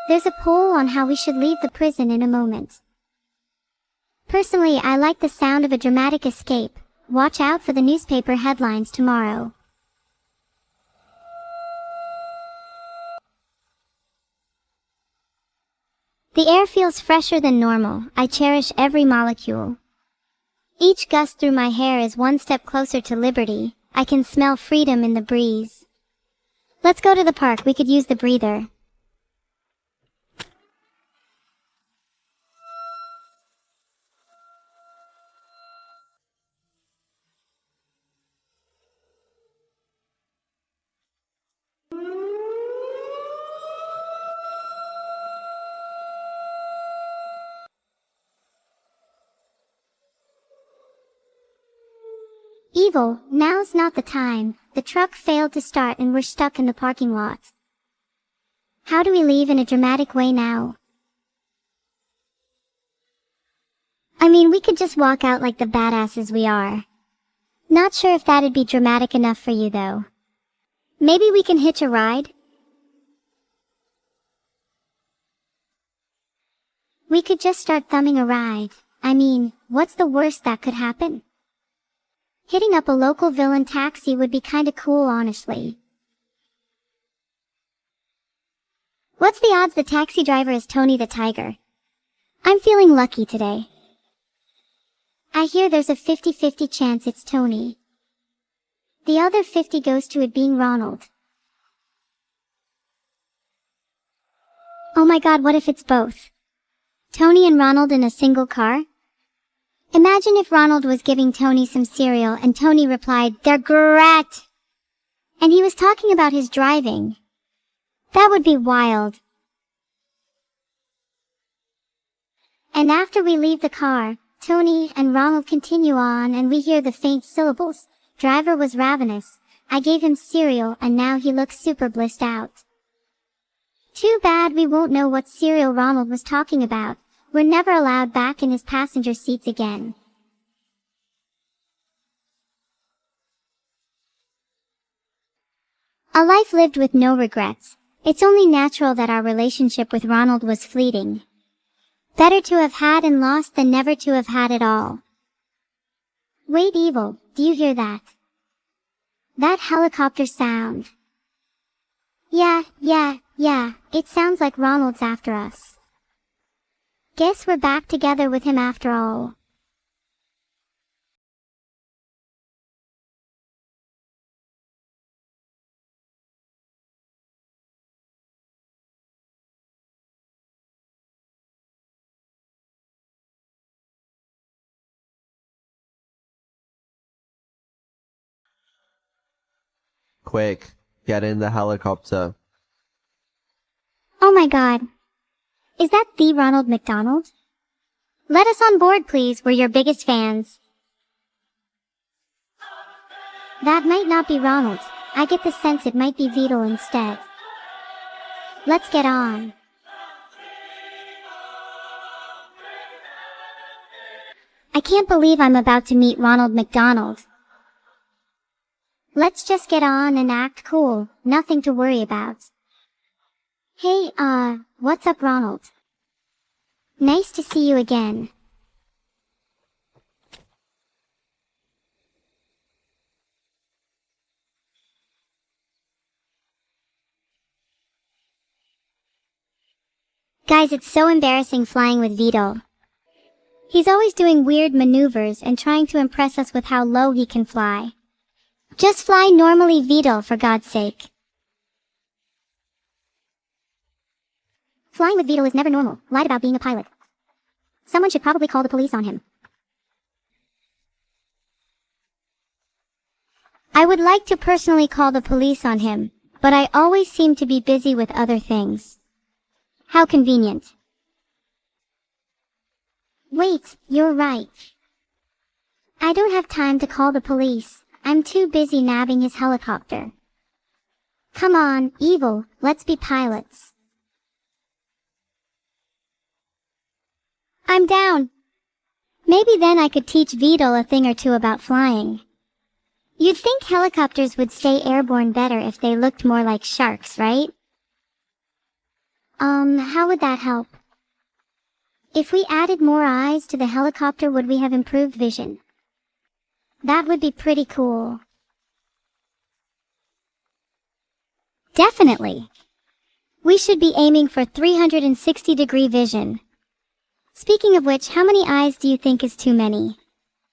There's a poll on how we should leave the prison in a moment. Personally, I like the sound of a dramatic escape. Watch out for the newspaper headlines tomorrow. The air feels fresher than normal. I cherish every molecule. Each gust through my hair is one step closer to liberty. I can smell freedom in the breeze. Let's go to the park. We could use the breather. Evil, now's not the time. The truck failed to start and we're stuck in the parking lot. How do we leave in a dramatic way now? I mean, we could just walk out like the badasses we are. Not sure if that'd be dramatic enough for you though. Maybe we can hitch a ride? We could just start thumbing a ride. I mean, what's the worst that could happen? Hitting up a local villain taxi would be kinda cool, honestly. What's the odds the taxi driver is Tony the Tiger? I'm feeling lucky today. I hear there's a 50-50 chance it's Tony. The other 50 goes to it being Ronald. Oh my god, what if it's both? Tony and Ronald in a single car? Imagine if Ronald was giving Tony some cereal and Tony replied, "They're great!" And he was talking about his driving. That would be wild. And after we leave the car, Tony and Ronald continue on and we hear the faint syllables. Driver was ravenous. I gave him cereal and now he looks super blissed out. Too bad we won't know what cereal Ronald was talking about. We're never allowed back in his passenger seats again. A life lived with no regrets. It's only natural that our relationship with Ronald was fleeting. Better to have had and lost than never to have had at all. Wait, Evil, do you hear that? That helicopter sound. Yeah, it sounds like Ronald's after us. Guess we're back together with him after all. Quick, get in the helicopter. Oh my god. Is that the Ronald McDonald? Let us on board, please. We're your biggest fans. That might not be Ronald. I get the sense it might be Vedal instead. Let's get on. I can't believe I'm about to meet Ronald McDonald. Let's just get on and act cool. Nothing to worry about. Hey, what's up, Ronald? Nice to see you again. Guys, it's so embarrassing flying with Vedal. He's always doing weird maneuvers and trying to impress us with how low he can fly. Just fly normally, Vedal, for God's sake. Flying with Vedal is never normal. Lied about being a pilot. Someone should probably call the police on him. I would like to personally call the police on him, but I always seem to be busy with other things. How convenient. Wait, you're right. I don't have time to call the police. I'm too busy nabbing his helicopter. Come on, Evil, let's be pilots. I'm down. Maybe then I could teach Vedal a thing or two about flying. You'd think helicopters would stay airborne better if they looked more like sharks, right? How would that help? If we added more eyes to the helicopter, would we have improved vision? That would be pretty cool. Definitely. We should be aiming for 360-degree vision. Speaking of which, how many eyes do you think is too many?